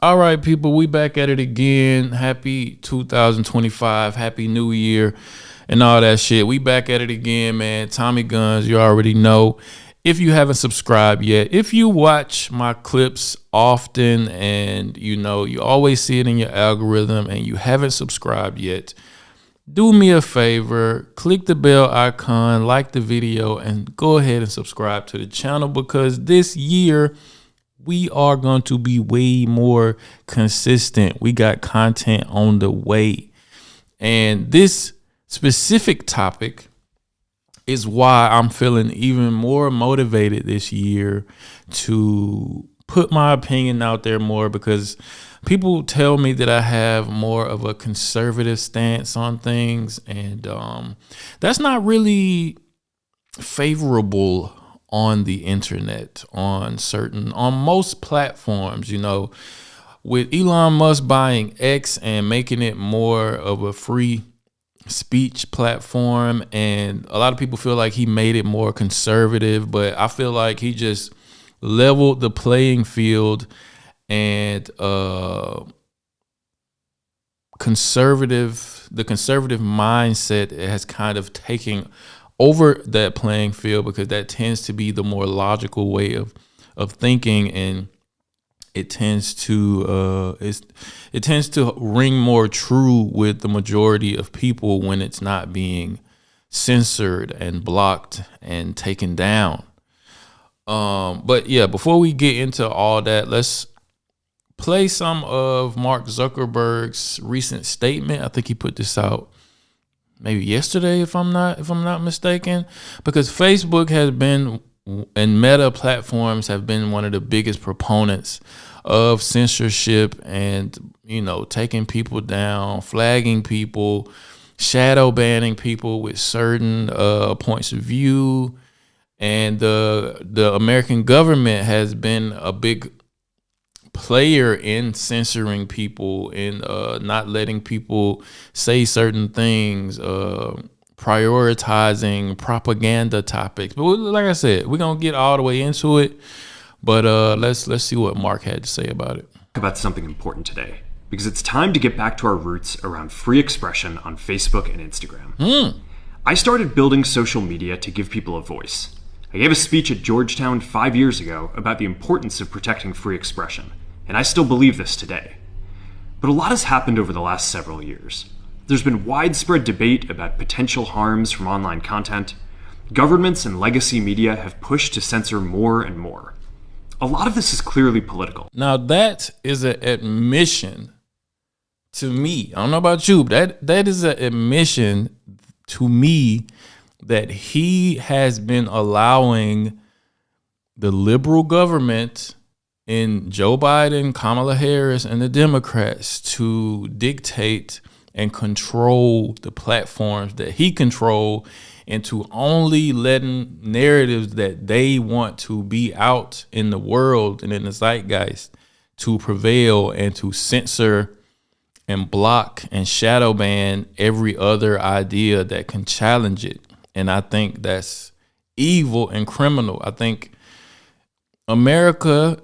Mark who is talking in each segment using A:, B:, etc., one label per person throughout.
A: All right, people, we back at it again. Happy 2025, happy new year and all that shit. We back at it again, man. Tommy Guns, you already know. If you haven't subscribed yet, if you watch my clips often and you always see it in your algorithm and you haven't subscribed yet, do me a favor, click the bell icon, like the video, and go ahead and subscribe to the channel, because this year we are going to be way more consistent. We got content on the way. And this specific topic is why I'm feeling even more motivated this year to put my opinion out there more, because people tell me that I have more of a conservative stance on things. And that's not really favorable on the internet, on most platforms. With Elon Musk buying X and making it more of a free speech platform, and a lot of people feel like he made it more conservative, but I feel like he just leveled the playing field, and the conservative mindset has kind of taken over that playing field, because that tends to be the more logical way of thinking, and it tends to ring more true with the majority of people when it's not being censored and blocked and taken down. But yeah, before we get into all that, let's play some of Mark Zuckerberg's recent statement. I think he put this out maybe yesterday, if I'm not mistaken, because Facebook has been, and Meta platforms have been, one of the biggest proponents of censorship and, taking people down, flagging people, shadow banning people with certain points of view. And the American government has been a big player in censoring people and not letting people say certain things, prioritizing propaganda topics. But like I said, we're gonna get all the way into it, but let's see what Mark had to say about it.
B: About something important today, because it's time to get back to our roots around free expression on Facebook and Instagram. I started building social media to give people a voice. I gave a speech at Georgetown 5 years ago about the importance of protecting free expression, and I still believe this today. But a lot has happened over the last several years. There's been widespread debate about potential harms from online content. Governments and legacy media have pushed to censor more and more. A lot of this is clearly political.
A: Now that is an admission to me. I don't know about you, but that is an admission to me that he has been allowing the liberal government in Joe Biden, Kamala Harris, and the Democrats to dictate and control the platforms that he controls, into only letting narratives that they want to be out in the world and in the zeitgeist to prevail, and to censor and block and shadow ban every other idea that can challenge it. And I think that's evil and criminal. I think America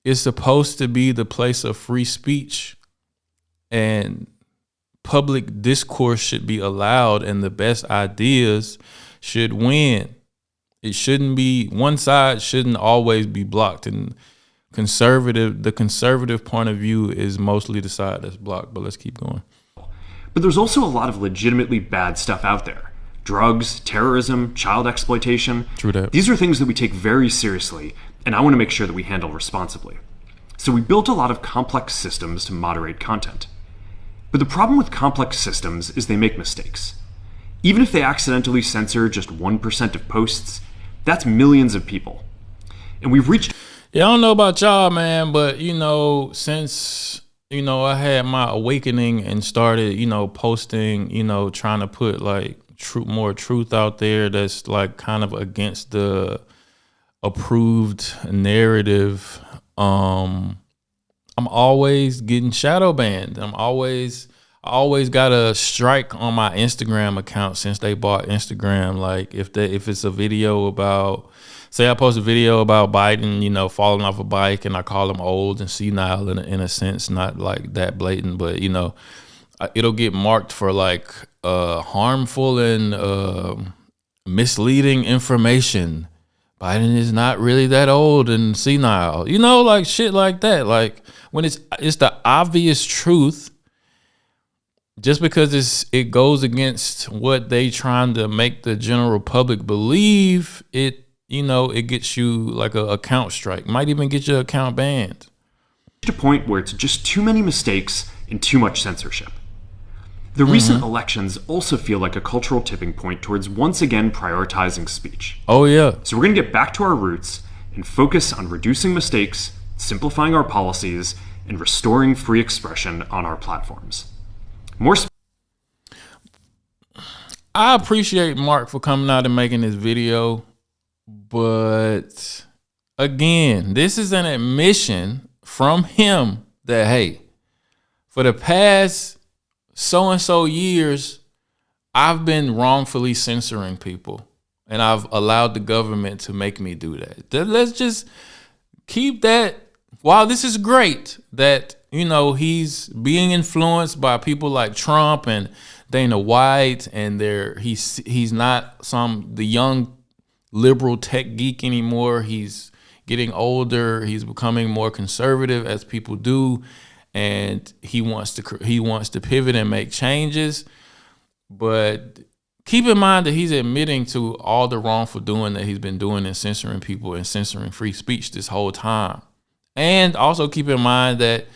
A: is supposed to be the place of free speech, and public discourse should be allowed, and the best ideas should win. It shouldn't be, one side shouldn't always be blocked, and the conservative point of view is mostly the side that's blocked. But let's keep going.
B: But there's also a lot of legitimately bad stuff out there. Drugs, terrorism, child exploitation.
A: True that.
B: These are things that we take very seriously, and I want to make sure that we handle responsibly. So we built a lot of complex systems to moderate content. But the problem with complex systems is they make mistakes. Even if they accidentally censor just 1% of posts, that's millions of people. And we've reached...
A: Yeah, I don't know about y'all, man, but, since, I had my awakening and started, posting, trying to put like more truth out there that's like kind of against the approved narrative, I'm always getting shadow banned. I always got a strike on my Instagram account since they bought Instagram. Like if it's a video about say I post a video about Biden, falling off a bike, and I call him old and senile in a sense, not like that blatant, but it'll get marked for like harmful and misleading information. Biden is not really that old and senile, like shit like that. Like when it's the obvious truth, just because it goes against what they trying to make the general public believe, it gets you like a account strike. Might even get your account banned.
B: To a point where it's just too many mistakes and too much censorship. The recent elections also feel like a cultural tipping point towards once again prioritizing speech.
A: Oh, yeah.
B: So we're going to get back to our roots and focus on reducing mistakes, simplifying our policies, and restoring free expression on our platforms.
A: I appreciate Mark for coming out and making this video, but again, this is an admission from him that, hey, for the past so-and-so years, I've been wrongfully censoring people, and I've allowed the government to make me do that. Let's just keep that. While this is great that, he's being influenced by people like Trump and Dana White, and he's not the young liberal tech geek anymore. He's getting older. He's becoming more conservative, as people do. And he wants to pivot and make changes, but keep in mind that he's admitting to all the wrongful doing that he's been doing and censoring people and censoring free speech this whole time. And also keep in mind that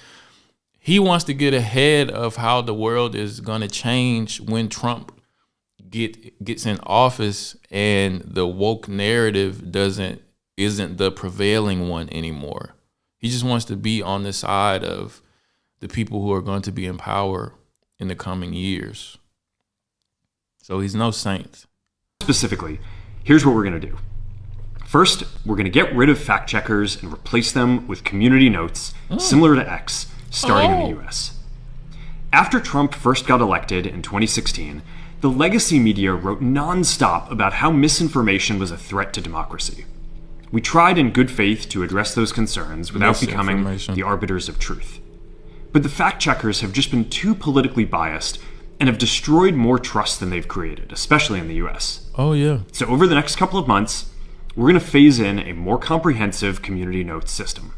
A: he wants to get ahead of how the world is going to change when Trump gets in office and the woke narrative isn't the prevailing one anymore. He just wants to be on the side of the people who are going to be in power in the coming years. So he's no saint.
B: Specifically, here's what we're going to do. First, we're going to get rid of fact checkers and replace them with community notes, similar to X, starting in the US. After Trump first got elected in 2016, the legacy media wrote nonstop about how misinformation was a threat to democracy. We tried in good faith to address those concerns without becoming the arbiters of truth. But the fact checkers have just been too politically biased and have destroyed more trust than they've created, especially in the US.
A: Oh, yeah.
B: So over the next couple of months, we're going to phase in a more comprehensive community notes system.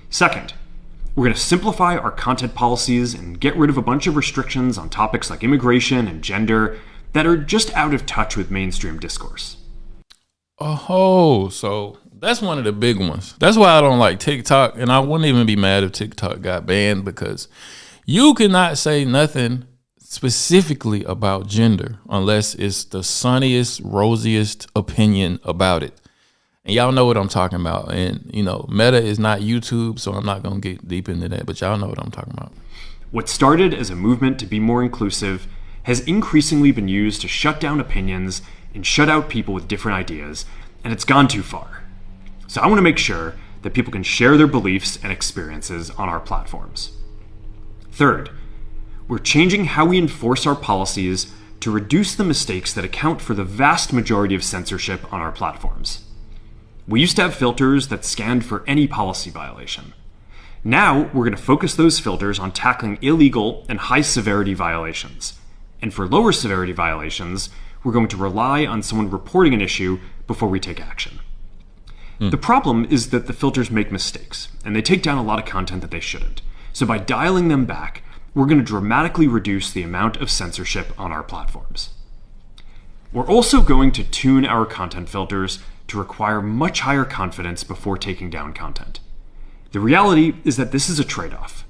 B: Second, we're going to simplify our content policies and get rid of a bunch of restrictions on topics like immigration and gender that are just out of touch with mainstream discourse.
A: Oh, so that's one of the big ones. That's why I don't like TikTok, and I wouldn't even be mad if TikTok got banned, because you cannot say nothing specifically about gender unless it's the sunniest, rosiest opinion about it. And y'all know what I'm talking about. And, Meta is not YouTube, so I'm not going to get deep into that, but y'all know what I'm talking about.
B: What started as a movement to be more inclusive has increasingly been used to shut down opinions and shut out people with different ideas, and it's gone too far. So I want to make sure that people can share their beliefs and experiences on our platforms. Third, we're changing how we enforce our policies to reduce the mistakes that account for the vast majority of censorship on our platforms. We used to have filters that scanned for any policy violation. Now we're going to focus those filters on tackling illegal and high severity violations. And for lower severity violations, we're going to rely on someone reporting an issue before we take action. The problem is that the filters make mistakes, and they take down a lot of content that they shouldn't. So by dialing them back, we're going to dramatically reduce the amount of censorship on our platforms. We're also going to tune our content filters to require much higher confidence before taking down content. The reality is that this is a trade-off.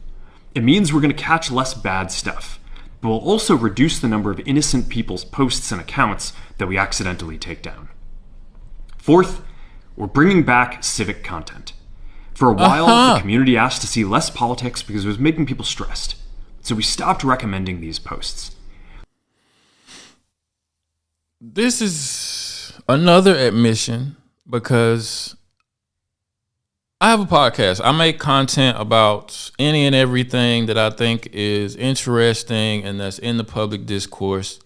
B: It means we're going to catch less bad stuff, but we'll also reduce the number of innocent people's posts and accounts that we accidentally take down. Fourth, we're bringing back civic content. For a while, the community asked to see less politics because it was making people stressed. So we stopped recommending these posts.
A: This is another admission because I have a podcast. I make content about any and everything that I think is interesting and that's in the public discourse.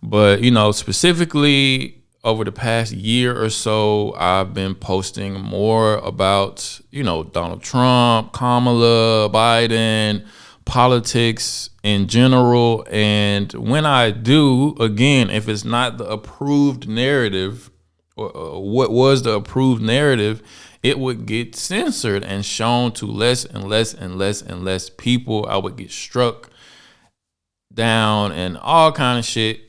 A: But, specifically, over the past year or so, I've been posting more about, Donald Trump, Kamala, Biden, politics in general. And when I do, again, if it's not the approved narrative, or what was the approved narrative, it would get censored and shown to less and less and less and less people. I would get struck down and all kind of shit.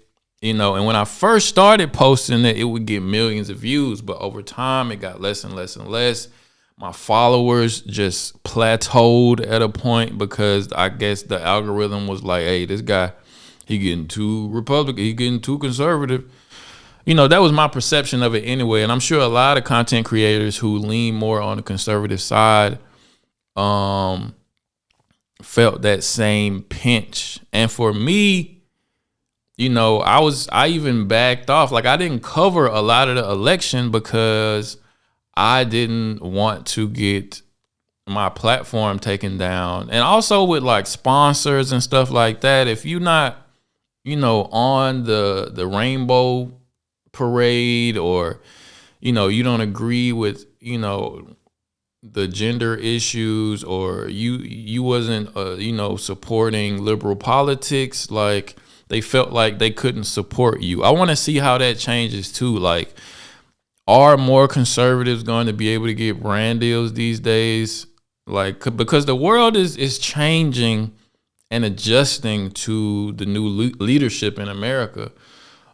A: And when I first started posting it would get millions of views, but over time it got less and less and less. My followers just plateaued at a point because I guess the algorithm was like, hey, this guy, he getting too Republican, he getting too conservative. That was my perception of it anyway. And I'm sure a lot of content creators who lean more on the conservative side felt that same pinch. And for me, I even backed off. Like, I didn't cover a lot of the election because I didn't want to get my platform taken down. And also with like sponsors and stuff like that, if you're not, on the rainbow parade, or, you don't agree with, the gender issues, or you wasn't, supporting liberal politics, like, they felt like they couldn't support you. I want to see how that changes too. Like, are more conservatives going to be able to get brand deals these days? Like, because the world is changing and adjusting to the new leadership in America.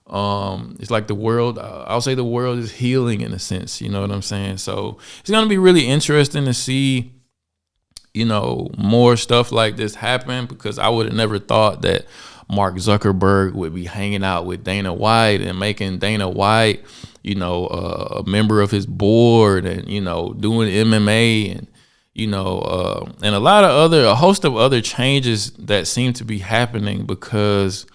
A: It's like the world, I'll say the world is healing in a sense, you know what I'm saying? So it's going to be really interesting to see, more stuff like this happen, because I would have never thought that Mark Zuckerberg would be hanging out with Dana White and making Dana White, a member of his board, and, doing MMA, and, and a host of other changes that seem to be happening because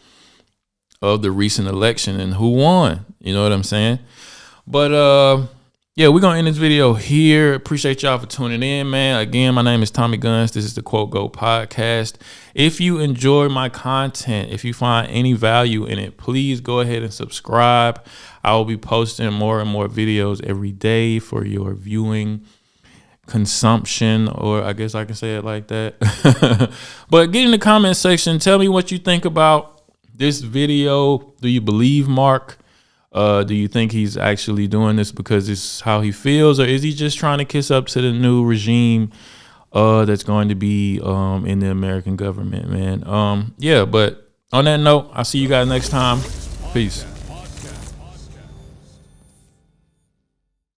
A: of the recent election and who won. You know what I'm saying? But yeah, we're gonna end this video here. Appreciate y'all for tuning in, man. Again, my name is Tommy Guns. This is the Quote Go podcast. If you enjoy my content, if you find any value in it, please go ahead and subscribe. I will be posting more and more videos every day for your viewing consumption, or I guess I can say it like that. But get in the comment section. Tell me what you think about this video. Do you believe Mark? Do you think he's actually doing this because it's how he feels, or is he just trying to kiss up to the new regime that's going to be in the American government, man? Yeah, but on that note, I'll see you guys next time. Peace.